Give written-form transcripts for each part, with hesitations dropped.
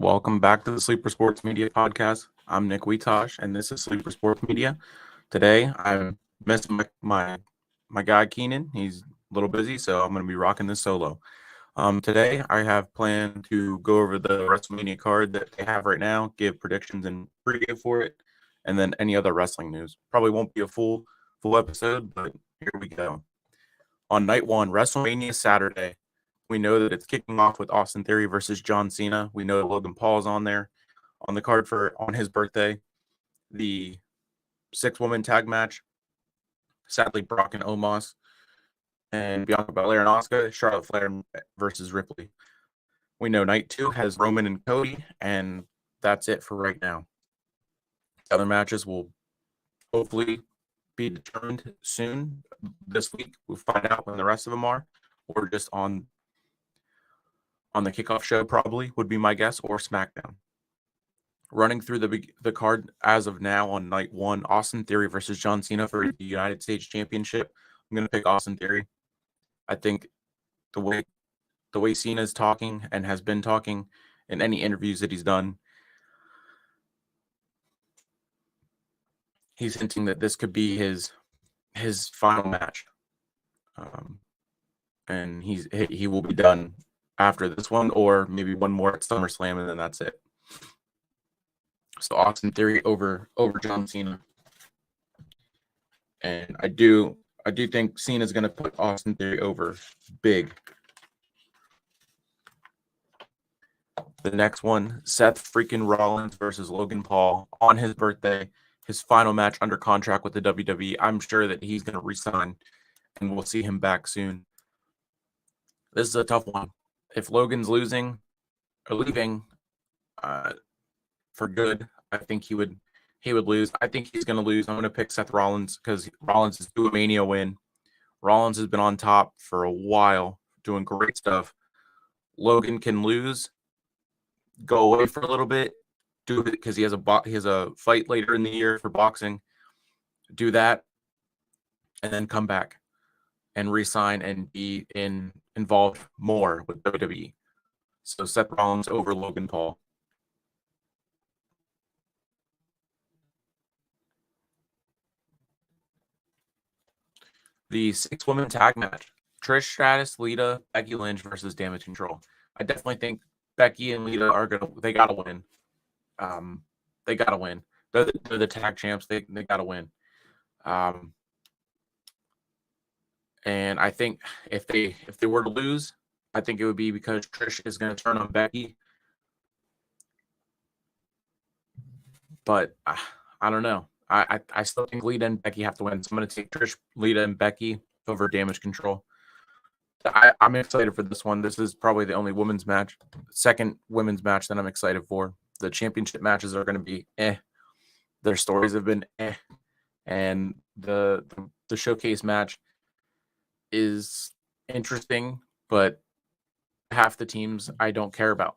Welcome back to the Sleeper Sports Media Podcast. I'm Nick Wietosh, and this is Sleeper Sports Media. Today, I'm missing my guy Keenan. He's a little busy, so I'm going to be rocking this solo. Today, I have planned to go over the WrestleMania card that they have right now, give predictions and preview for it, and then any other wrestling news. Probably won't be a full episode, but here we go. On night one, WrestleMania Saturday. We know that it's kicking off with Austin Theory versus John Cena. We know Logan Paul's on there on the card on his birthday. The 6-woman tag match. Sadly, Brock and Omos. And Bianca Belair and Asuka. Charlotte Flair versus Ripley. We know night 2 has Roman and Cody. And that's it for right now. The other matches will hopefully be determined soon this week. We'll find out when the rest of them are. Or just on the kickoff show, probably would be my guess, or SmackDown. Running through the card as of now on night 1, Austin Theory versus John Cena for the United States Championship. I'm going to pick Austin Theory. I think the way Cena's talking and has been talking in any interviews that he's done, he's hinting that this could be his final match, and he will be done after this one, or maybe one more at SummerSlam, and then that's it. So Austin Theory over John Cena, and I do think Cena's going to put Austin Theory over big. The next one, Seth freaking Rollins versus Logan Paul on his birthday, his final match under contract with the WWE. I'm sure that he's going to resign, and we'll see him back soon. This is a tough one. If Logan's losing or leaving for good, I think he would lose. I think he's going to lose. I'm going to pick Seth Rollins because Rollins is due a Mania win. Rollins has been on top for a while, doing great stuff. Logan can lose, go away for a little bit, do it because he has a fight later in the year for boxing. Do that, and then come back and re-sign and be involved more with WWE. So Seth Rollins over Logan Paul. The 6-woman tag match. Trish Stratus, Lita, Becky Lynch versus Damage Control. I definitely think Becky and Lita they gotta win. They gotta win. They're the tag champs. They gotta win. And I think if they were to lose, I think it would be because Trish is going to turn on Becky. But I don't know. I still think Lita and Becky have to win. So I'm going to take Trish, Lita, and Becky over Damage Control. I'm excited for this one. This is probably the only second women's match that I'm excited for. The championship matches are going to be Their stories have been and the showcase match is interesting, but half the teams I don't care about.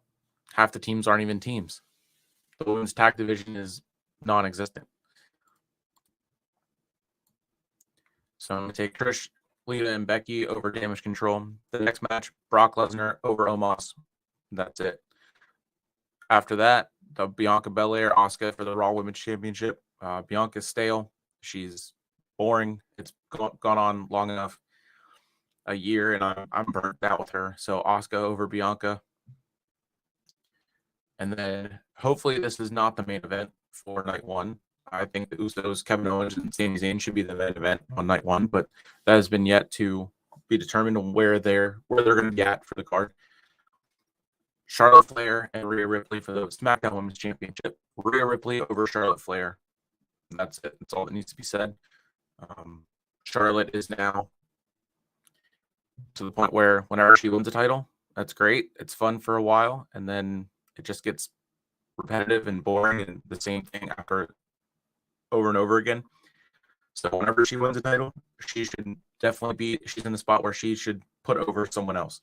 Half the teams aren't even teams. The women's tag division is non-existent. So I'm going to take Trish, Lita, and Becky over Damage Control. The next match, Brock Lesnar over Omos. That's it. After that, the Bianca Belair, Asuka for the Raw Women's Championship. Bianca's stale. She's boring. It's gone on long enough. A year, and I'm burnt out with her. So Asuka over Bianca. And then hopefully this is not the main event for night 1. I think the Usos, Kevin Owens, and Sami Zayn should be the main event on night 1, but that has been yet to be determined on where they're going to be at for the card. Charlotte Flair and Rhea Ripley for the SmackDown Women's Championship. Rhea Ripley over Charlotte Flair. And that's it. That's all that needs to be said. Charlotte is now to the point where whenever she wins a title, that's great. It's fun for a while, and then it just gets repetitive and boring and the same thing over and over again. So whenever she wins a title, she should definitely she's in the spot where she should put over someone else.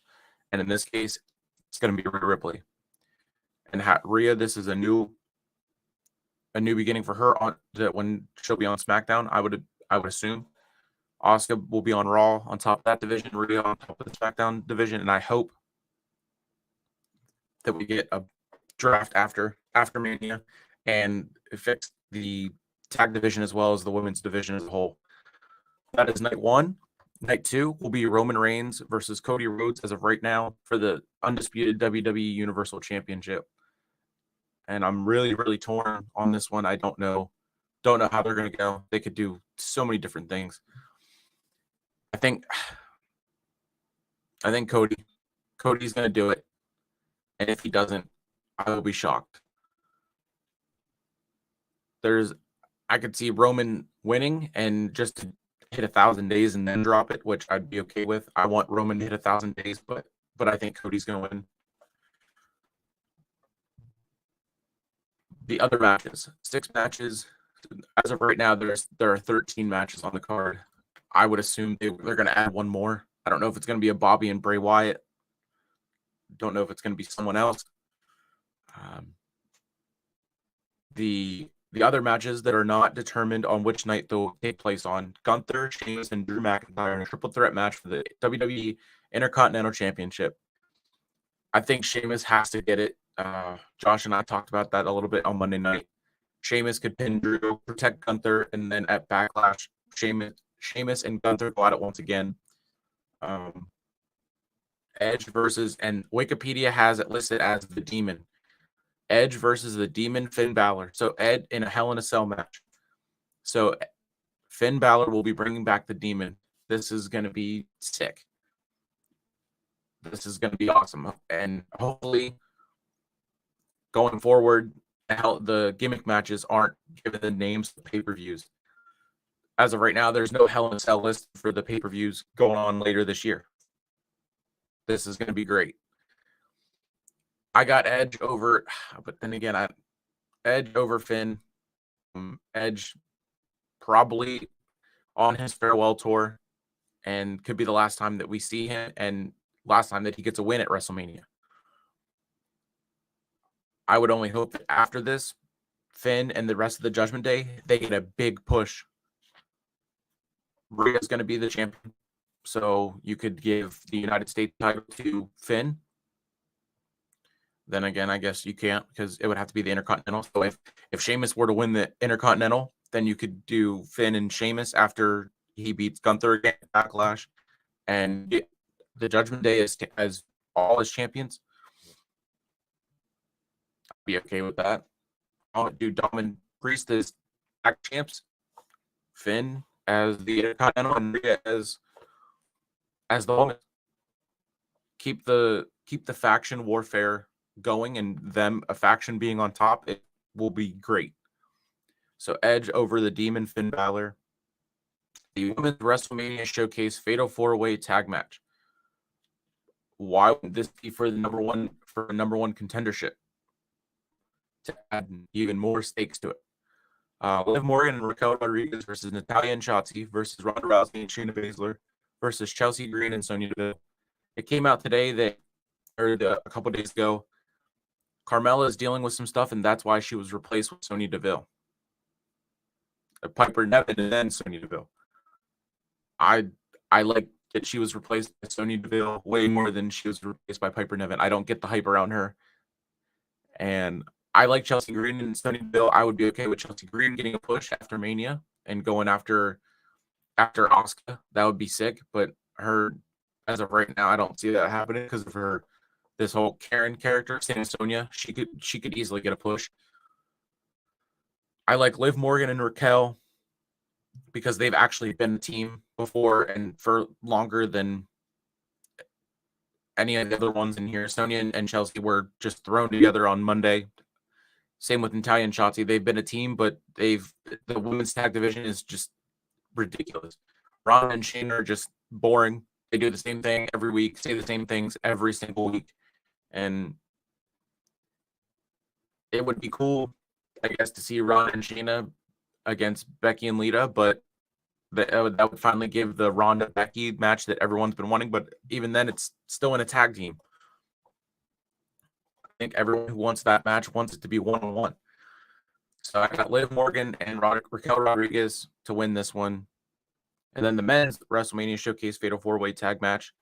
And in this case, it's going to be Rhea Ripley. And Rhea, this is a new beginning for her when she'll be on SmackDown. I would assume. Asuka will be on Raw on top of that division, Rhea on top of the SmackDown division, and I hope that we get a draft after Mania and fix the tag division as well as the women's division as a whole. That is night 1. Night 2 will be Roman Reigns versus Cody Rhodes as of right now for the undisputed WWE Universal Championship. And I'm really, really torn on this one. I don't know how they're going to go. They could do so many different things. I think Cody's going to do it. And if he doesn't, I will be shocked. I could see Roman winning and just to hit 1,000 days and then drop it, which I'd be okay with. I want Roman to hit 1,000 days, but I think Cody's going to win. The other matches, 6 matches. As of right now, there are 13 matches on the card. I would assume they're going to add one more. I don't know if it's going to be a Bobby and Bray Wyatt. Don't know if it's going to be someone else. The other matches that are not determined on which night they'll take place on: Gunther, Sheamus, and Drew McIntyre in a triple threat match for the WWE Intercontinental Championship. I think Sheamus has to get it. Josh and I talked about that a little bit on Monday night. Sheamus could pin Drew, protect Gunther, and then at Backlash, Sheamus and Gunther go at it once again. Edge versus, and Wikipedia has it listed as the Demon. Edge versus the Demon, Finn Balor. So Ed in a Hell in a Cell match. So Finn Balor will be bringing back the Demon. This is going to be sick. This is going to be awesome. And hopefully, going forward, the gimmick matches aren't given the names of pay-per-views. As of right now, there's no Hell in a Cell list for the pay-per-views going on later this year. This is going to be great. I got Edge over, but then again, Edge over Finn. Edge probably on his farewell tour and could be the last time that we see him and last time that he gets a win at WrestleMania. I would only hope that after this, Finn and the rest of the Judgment Day, they get a big push. Rhea's going to be the champion. So you could give the United States title to Finn. Then again, I guess you can't because it would have to be the Intercontinental. So if Sheamus were to win the Intercontinental, then you could do Finn and Sheamus after he beats Gunther again at Backlash and get the Judgment Day as all as champions. I'd be okay with that. I'll do Dom and Priest as tag champs, Finn as the Intercontinental, and Rhea as the woman. Keep the faction warfare going and them a faction being on top. It will be great. So Edge over the Demon, Finn Balor. The Women's WrestleMania Showcase Fatal 4-Way Tag Match. Why would this be for the number one contendership? To add even more stakes to it. Liv Morgan and Raquel Rodriguez versus Natalya and Shotzi versus Ronda Rousey and Shayna Baszler versus Chelsea Green and Sonya Deville. It came out today a couple days ago. Carmella is dealing with some stuff, and that's why she was replaced with Sonya Deville. Piper Niven and then Sonya Deville. I like that she was replaced by Sonya Deville way more than she was replaced by Piper Niven. I don't get the hype around her. And I like Chelsea Green and Sonya Deville. I would be okay with Chelsea Green getting a push after Mania and going after Asuka. That would be sick. But her, as of right now, I don't see that happening because of her. This whole Karen character, same as Sonya, she could easily get a push. I like Liv Morgan and Raquel because they've actually been a team before and for longer than any of the other ones in here. Sonya and Chelsea were just thrown together on Monday. Same with Natalya and Shotzi. They've been a team, but the women's tag division is just ridiculous. Ron and Shane are just boring. They do the same thing every week, say the same things every single week. And it would be cool, I guess, to see Ron and Shayna against Becky and Lita, but that would finally give the Ronda-Becky match that everyone's been wanting. But even then, it's still in a tag team. I think everyone who wants that match wants it to be one-on-one. So I got Liv Morgan and Raquel Rodriguez to win this one. And then the men's WrestleMania Showcase Fatal 4-Way Tag Match.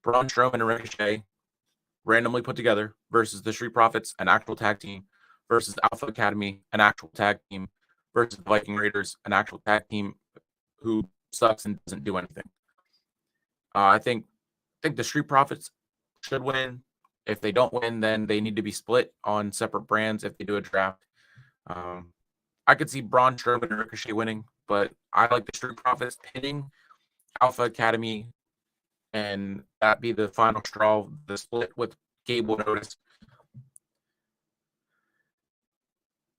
Braun Strowman and Ricochet randomly put together, versus the Street Profits, an actual tag team, versus Alpha Academy, an actual tag team, versus the Viking Raiders, an actual tag team who sucks and doesn't do anything. I think the Street Profits should win. If they don't win, then they need to be split on separate brands if they do a draft. I could see Braun Strowman and Ricochet winning, but I like the Street Profits pinning Alpha Academy, and that be the final straw, the split with Gable and Otis.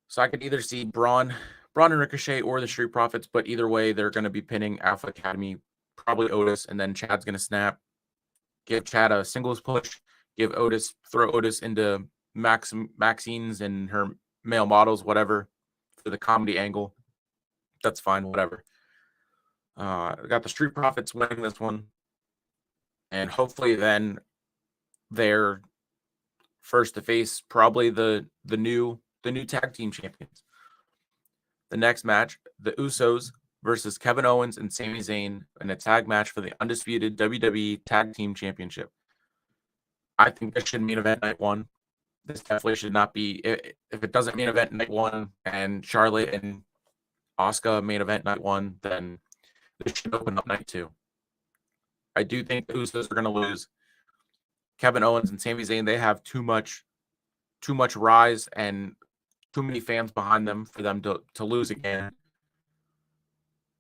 So I could either see Braun and Ricochet or the Street Profits, but either way, they're going to be pinning Alpha Academy, probably Otis, and then Chad's going to snap, give Chad a singles push, throw Otis into Maxine's and her male models, whatever, for the comedy angle. That's fine, whatever. I got the Street Profits winning this one, and hopefully then they're first to face probably the new tag team champions. The next match, the Usos versus Kevin Owens and Sami Zayn in a tag match for the undisputed WWE Tag Team Championship. I think this should main event night one. This definitely should not be. If it doesn't main event night one and Charlotte and Asuka main event night one, then this should open up night two. I do think the Usos are going to lose. Kevin Owens and Sami Zayn, they have too much rise and too many fans behind them for them to lose again.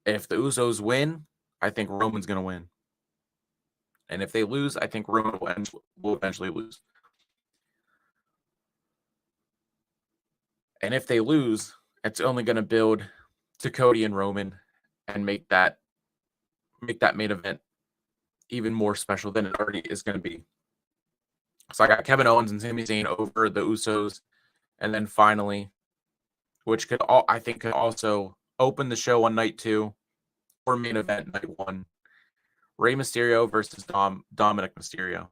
If the Usos win, I think Roman's going to win. And if they lose, I think Roman will eventually lose. And if they lose, it's only going to build to Cody and Roman and make that main event even more special than it already is going to be. So I got Kevin Owens and Sami Zayn over the Usos. And then finally, which could also open the show on night two or main event night one, Rey Mysterio versus Dominic Mysterio.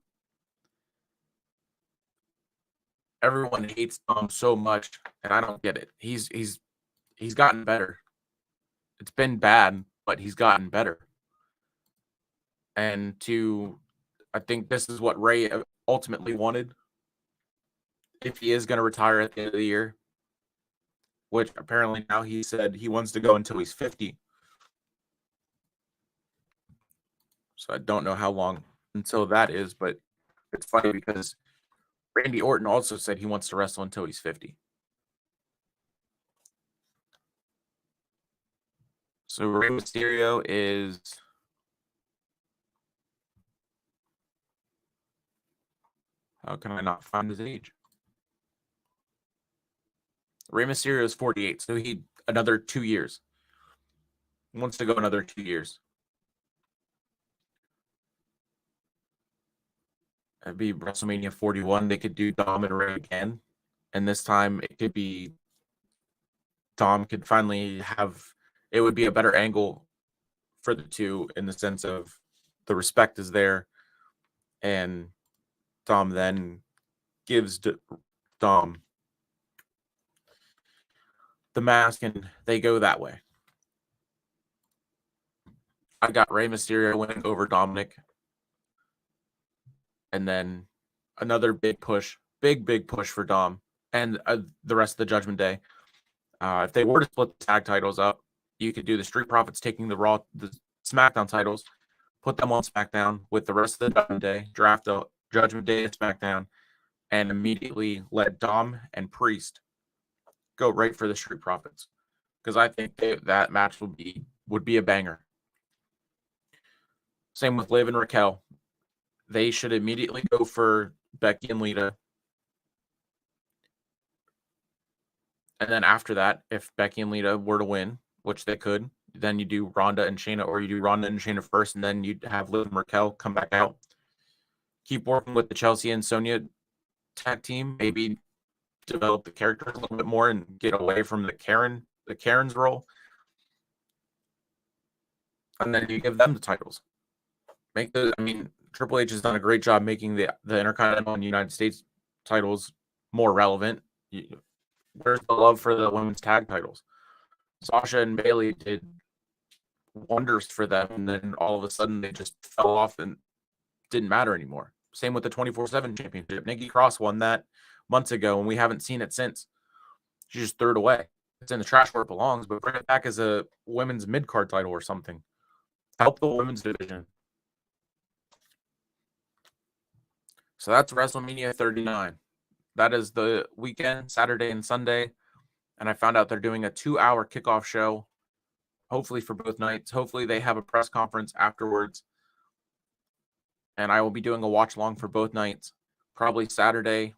Everyone hates Dom so much, and I don't get it. He's gotten better. It's been bad, but he's gotten better. And I think this is what Rey ultimately wanted. If he is going to retire at the end of the year, which apparently now he said he wants to go until he's 50. So I don't know how long until that is, but it's funny because Randy Orton also said he wants to wrestle until he's 50. So Rey Mysterio is... How can I not find his age? Rey Mysterio is 48, so he another 2 years. He wants to go another 2 years. It'd be WrestleMania 41. They could do Dom and Rey again. And this time it could be Dom could finally have... It would be a better angle for the two in the sense of the respect is there. And Dom then gives Dom the mask and they go that way. I got Rey Mysterio winning over Dominic. And then another big push for Dom and the rest of the Judgment Day. If they were to split the tag titles up, you could do the Street Profits taking the SmackDown titles, put them on SmackDown with the rest of the Judgment Day, draft a Judgment Day at SmackDown, and immediately let Dom and Priest go right for the Street Profits. Because I think that match would be a banger. Same with Liv and Raquel. They should immediately go for Becky and Lita. And then after that, if Becky and Lita were to win, which they could, then you do Ronda and Shayna, or you do Ronda and Shayna first, and then you'd have Liv and Raquel come back out. Keep working with the Chelsea and Sonya tag team. Maybe develop the characters a little bit more and get away from the Karen's role. And then you give them the titles. Triple H has done a great job making the Intercontinental and United States titles more relevant. Where's the love for the women's tag titles? Sasha and Bayley did wonders for them, and then all of a sudden they just fell off and didn't matter anymore. Same with the 24/7 championship. Nikki Cross won that months ago, and we haven't seen it since. She just threw it away. It's in the trash where it belongs, but bring it back as a women's mid-card title or something. Help the women's division. So that's WrestleMania 39. That is the weekend, Saturday and Sunday. And I found out they're doing a 2-hour kickoff show, hopefully for both nights. Hopefully they have a press conference afterwards. And I will be doing a watch-along for both nights, probably Saturday.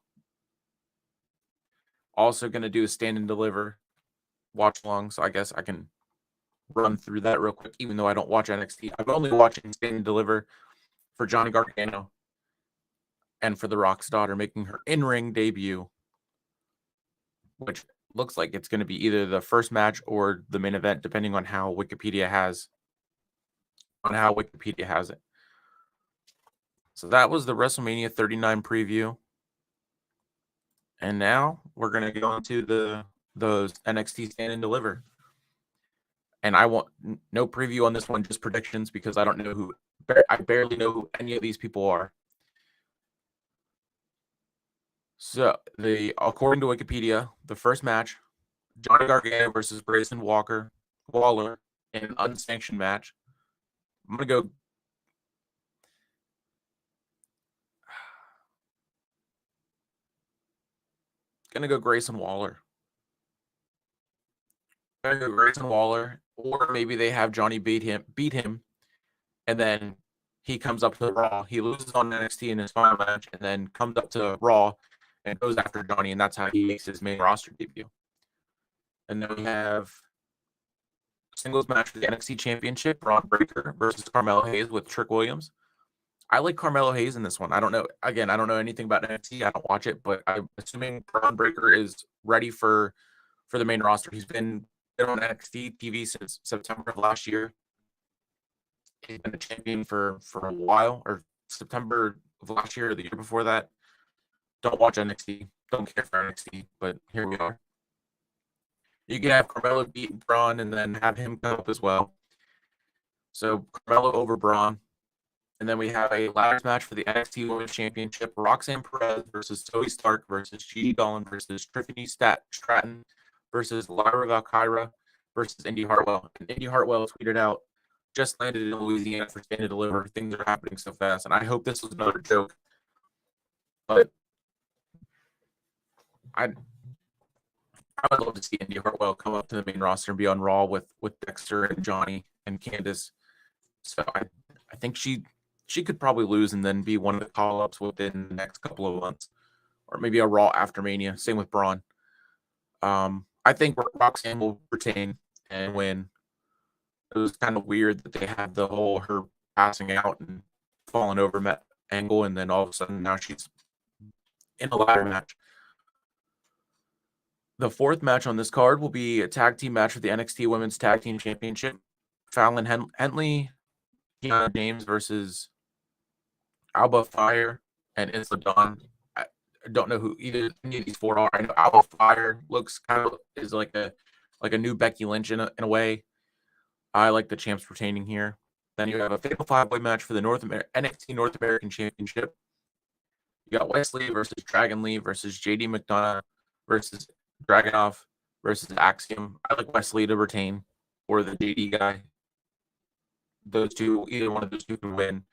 Also going to do a stand and deliver watch-along, so I guess I can run through that real quick, even though I don't watch NXT. I'm only watching stand and deliver for Johnny Gargano and for The Rock's daughter making her in-ring debut, which looks like it's going to be either the first match or the main event, depending on how Wikipedia has it. So that was the WrestleMania 39 preview. And now we're going to go into those NXT stand and deliver. And I want no preview on this one, just predictions, because I don't know I barely know who any of these people are. So according to Wikipedia, the first match, Johnny Gargano versus Grayson Waller in an unsanctioned match. I'm gonna go Grayson Waller. Or maybe they have Johnny beat him, and then he comes up to Raw. He loses on NXT in his final match, and then comes up to Raw and goes after Johnny, and that's how he makes his main roster debut. And then we have singles match for the NXT Championship, Braun Breaker versus Carmelo Hayes with Trick Williams. I like Carmelo Hayes in this one. I don't know. Again, I don't know anything about NXT. I don't watch it, but I'm assuming Braun Breaker is ready for the main roster. He's been on NXT TV since September of last year. He's been a champion for a while, or September of last year or the year before that. Don't watch NXT. Don't care for NXT, but here we are. You can have Carmelo beat Braun and then have him come up as well. So Carmelo over Braun. And then we have a ladders match for the NXT Women's Championship. Roxanne Perez versus Zoe Stark versus Gigi Dolan versus Tiffany Stratton versus Lyra Valkyra versus Indy Hartwell. And Indy Hartwell tweeted out, just landed in Louisiana for stand and deliver. Things are happening so fast. And I hope this was another joke. But I would love to see Indy Hartwell come up to the main roster and be on Raw with Dexter and Johnny and Candice. So I think she could probably lose and then be one of the call-ups within the next couple of months. Or maybe a Raw after Mania. Same with Braun. I think Roxanne will retain and win. It was kind of weird that they had the whole her passing out and falling over angle, and then all of a sudden now she's in a ladder match. The fourth match on this card will be a tag team match for the NXT Women's Tag Team Championship. Fallon Henley, Kiana James versus Alba Fire and Isla Dawn. I don't know who any of these four are. I know Alba Fire is like a new Becky Lynch in a way. I like the champs retaining here. Then you have a fatal five-way match for the NXT North American Championship. You got Wesley versus Dragon Lee versus JD McDonough versus Dragunov versus Axiom. I like Wesley to retain, or the JD guy. Either one of those two can win.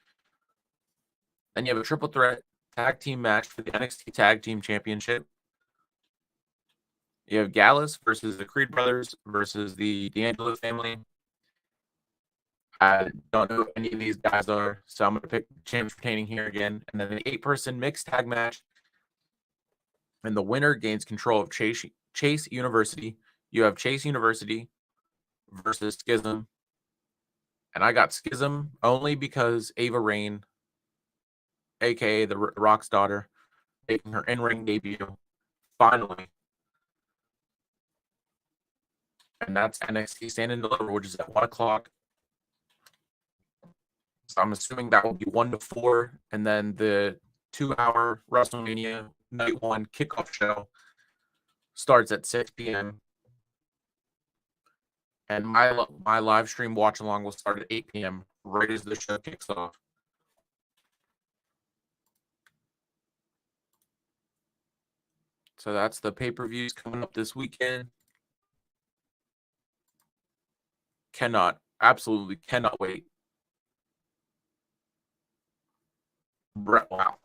Then you have a triple threat tag team match for the NXT Tag Team Championship. You have Gallus versus the Creed Brothers versus the D'Angelo family. I don't know who any of these guys are, so I'm going to pick champs retaining here again. And then the 8-person mixed tag match. And the winner gains control of Chase University. You have Chase University versus Schism. And I got Schism only because Ava Raine, a.k.a. the Rock's daughter, making her in-ring debut, finally. And that's NXT Stand and Deliver, which is at 1 o'clock. So I'm assuming that will be 1 to 4. And then the 2-hour WrestleMania Night 1 kickoff show starts at 6 p.m. And my live stream watch along will start at 8 p.m. right as the show kicks off. So that's the pay-per-views coming up this weekend. Absolutely cannot wait. Wow.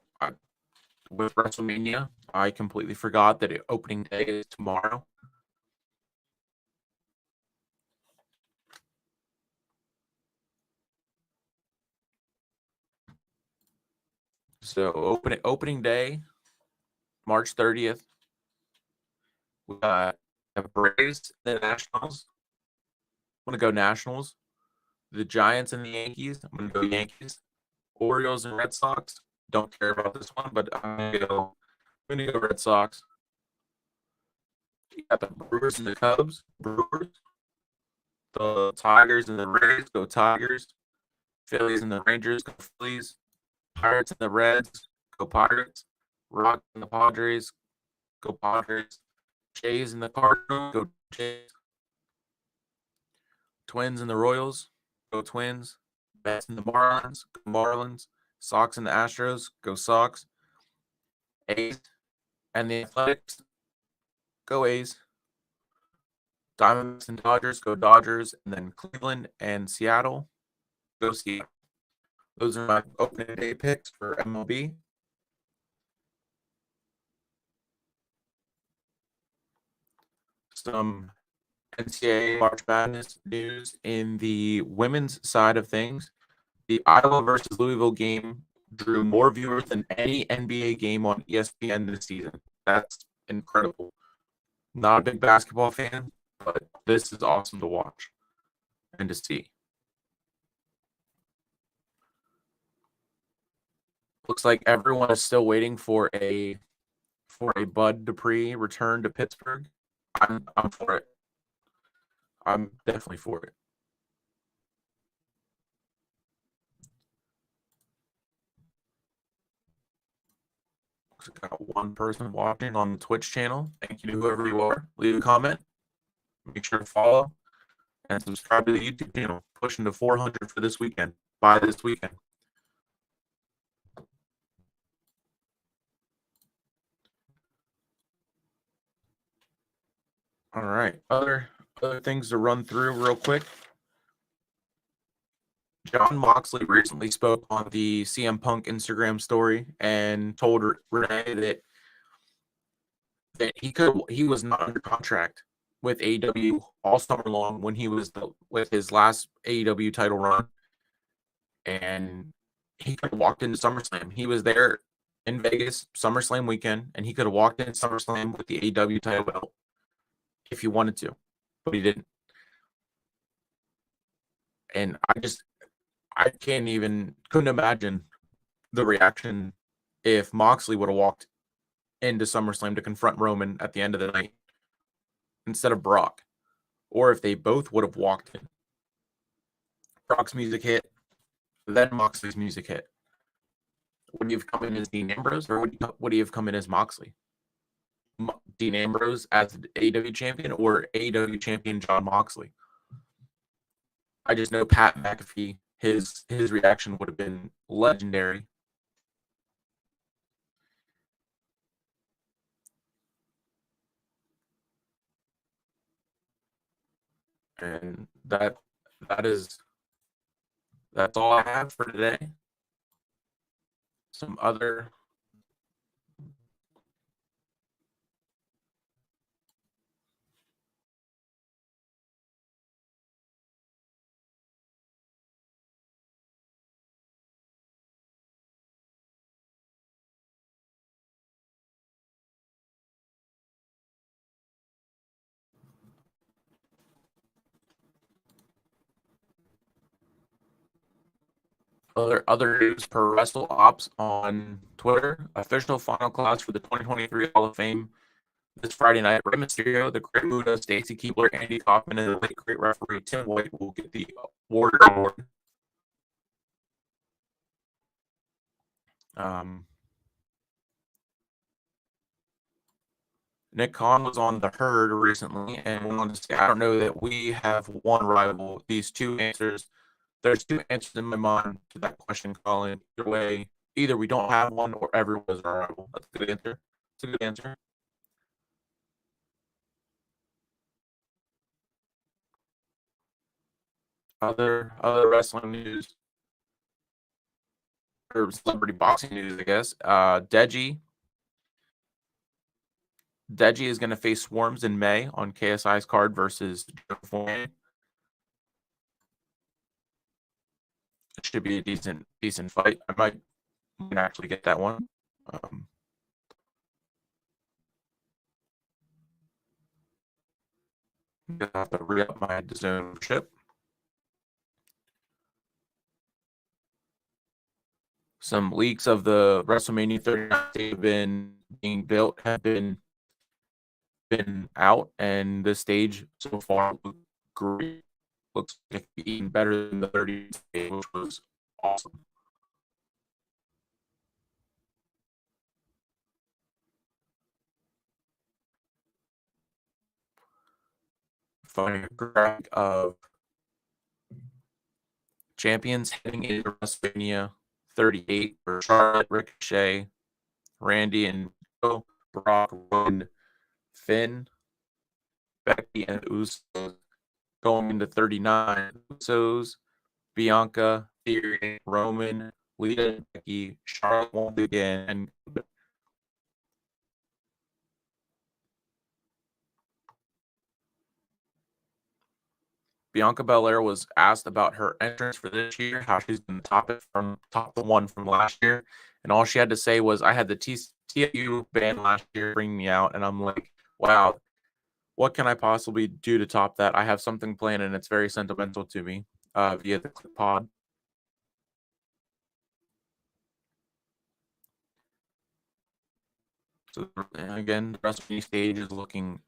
With WrestleMania, I completely forgot that opening day is tomorrow. So opening day, March 30th. We got Braves, the Nationals. I'm gonna go Nationals. The Giants and the Yankees. I'm gonna go Yankees. Orioles and Red Sox. Don't care about this one, but I'm gonna go Red Sox. You got the Brewers and the Cubs. Brewers. The Tigers and the Rays. Go Tigers. Phillies and the Rangers. Go Phillies. Pirates and the Reds. Go Pirates. Rocks and the Padres. Go Padres. Jays and the Cardinals. Go Jays. Twins and the Royals. Go Twins. Mets and the Marlins. Go Marlins. Sox and the Astros. Go Sox. A's and the Athletics. Go A's. Diamondbacks and Dodgers. Go Dodgers. And then Cleveland and Seattle. Go Seattle. Those are my opening day picks for MLB. Some NCAA March Madness news in the women's side of things. The Iowa versus Louisville game drew more viewers than any NBA game on ESPN this season. That's incredible. Not a big basketball fan, but this is awesome to watch and to see. Looks like everyone is still waiting for a Bud Dupree return to Pittsburgh. I'm for it. I'm definitely for it. Got one person watching on the Twitch channel. Thank you to whoever you are. Leave a comment. Make sure to follow and subscribe to the YouTube channel. Pushing to 400 for this weekend. By this weekend. All right. Other things to run through real quick. Jon Moxley recently spoke on the CM Punk Instagram story and told Renee that he was not under contract with AEW all summer long when he was with his last AEW title run, and he could have walked into SummerSlam. He was there in Vegas SummerSlam weekend, and he could have walked in SummerSlam with the AEW title belt if he wanted to, but he didn't. And I couldn't imagine the reaction if Moxley would have walked into SummerSlam to confront Roman at the end of the night instead of Brock, or if they both would have walked in. Brock's music hit, then Moxley's music hit. Would he have come in as Dean Ambrose, or would he have come in as Moxley? Dean Ambrose as the AEW champion, or AEW champion Jon Moxley? I just know Pat McAfee, his reaction would have been legendary. And that's all I have for today. Some other other news per Wrestle Ops on Twitter. Official final class for the 2023 Hall of Fame this Friday night. Rey Mysterio, the Great Muta, Stacy Keibler, Andy Kaufman, and the late great referee Tim White will get the Warrior Award. Nick Khan was on The Herd recently and wanted to say, I don't know that we have one rival. There's two answers in my mind to that question, Colin. Either way, either we don't have one or everyone is our rival. That's a good answer. It's a good answer. Other wrestling news or celebrity boxing news, I guess. Deji is going to face Swarms in May on KSI's card versus It should be a decent fight. I might actually get that one. I'm gonna have to re-up my DAZN membership. Some leaks of the WrestleMania 39 have been being built, have been out, and this stage so far looks great. Looks like even better than the 30 stage, which was awesome. Finding a graphic of champions heading into WrestleMania 38 for Charlotte, Ricochet, Randy, and Brock, Roman, Finn, Becky, and Usos. Going into 39, Usos, Bianca, Theory, Roman, Lita, and Becky, Charlotte won't again, and Bianca Belair was asked about her entrance for this year, how she's going to top the one from last year, and all she had to say was, "I had the TFU band last year bring me out," and I'm like, wow, what can I possibly do to top that? I have something planned, and it's very sentimental to me via the Clip Pod. So again, the WrestleMania stage is looking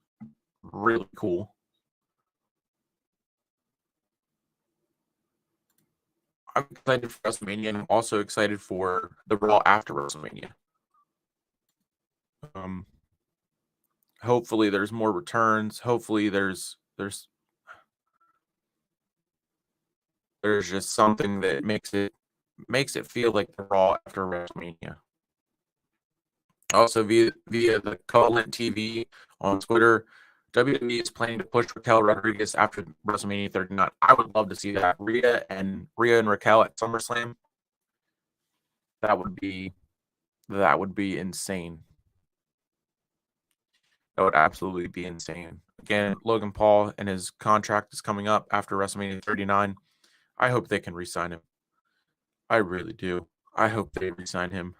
really cool. I'm excited for WrestleMania, and I'm also excited for the Raw after WrestleMania. Hopefully, there's more returns. Hopefully, there's just something that makes it feel like the Raw after WrestleMania. Also, via the Colin TV on Twitter, WWE is planning to push Raquel Rodriguez after WrestleMania 39. I would love to see that. Rhea and Raquel at SummerSlam. That would be insane. That would absolutely be insane. Again, Logan Paul and his contract is coming up after WrestleMania 39. I hope they can re-sign him. I really do. I hope they re-sign him.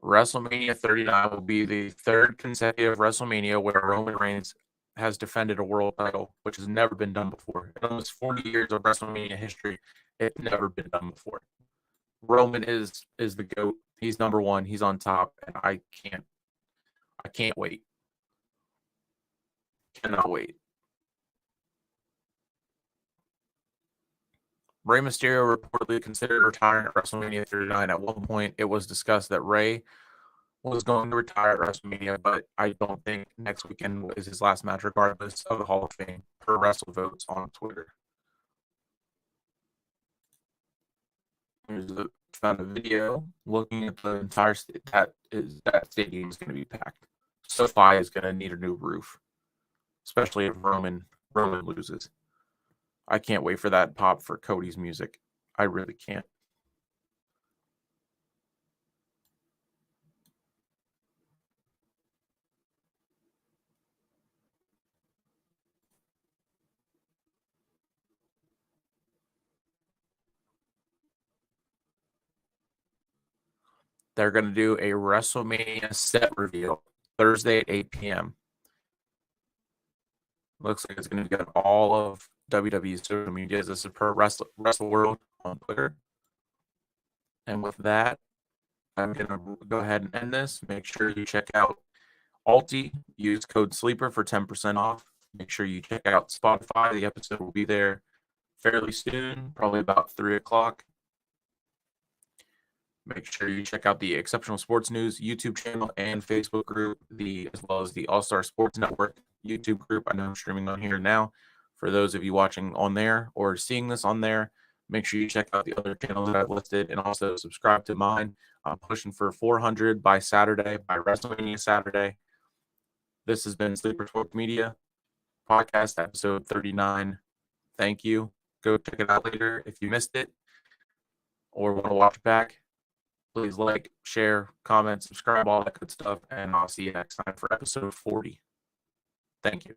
WrestleMania 39 will be the third consecutive WrestleMania where Roman Reigns has defended a world title, which has never been done before. In almost 40 years of WrestleMania history, it's never been done before. Roman is the GOAT. He's number one. He's on top, and I can't wait. Cannot wait. Rey Mysterio reportedly considered retiring at WrestleMania 39. At one point, it was discussed that Rey was going to retire at WrestleMania, but I don't think next weekend is his last match, regardless of the Hall of Fame, per WrestleVotes on Twitter. Found a video looking at the entire that stadium is going to be packed. SoFi is going to need a new roof, especially if Roman loses. I can't wait for that pop for Cody's music. I really can't. They're going to do a WrestleMania set reveal Thursday at 8 p.m. Looks like it's going to be on all of WWE's social media. This is per Wrestle World on Twitter. And with that, I'm going to go ahead and end this. Make sure you check out Alti. Use code SLEEPER for 10% off. Make sure you check out Spotify. The episode will be there fairly soon, probably about 3 o'clock. Make sure you check out the Exceptional Sports News YouTube channel and Facebook group, as well as the All-Star Sports Network YouTube group. I know I'm streaming on here now. For those of you watching on there or seeing this on there, Make sure you check out the other channels that I've listed and also subscribe to mine. I'm pushing for 400 by Saturday, by WrestleMania Saturday. This has been Sleeper Sports Media Podcast, episode 39. Thank you. Go check it out later if you missed it or want to watch it back. Please like, share, comment, subscribe, all that good stuff. And I'll see you next time for episode 40. Thank you.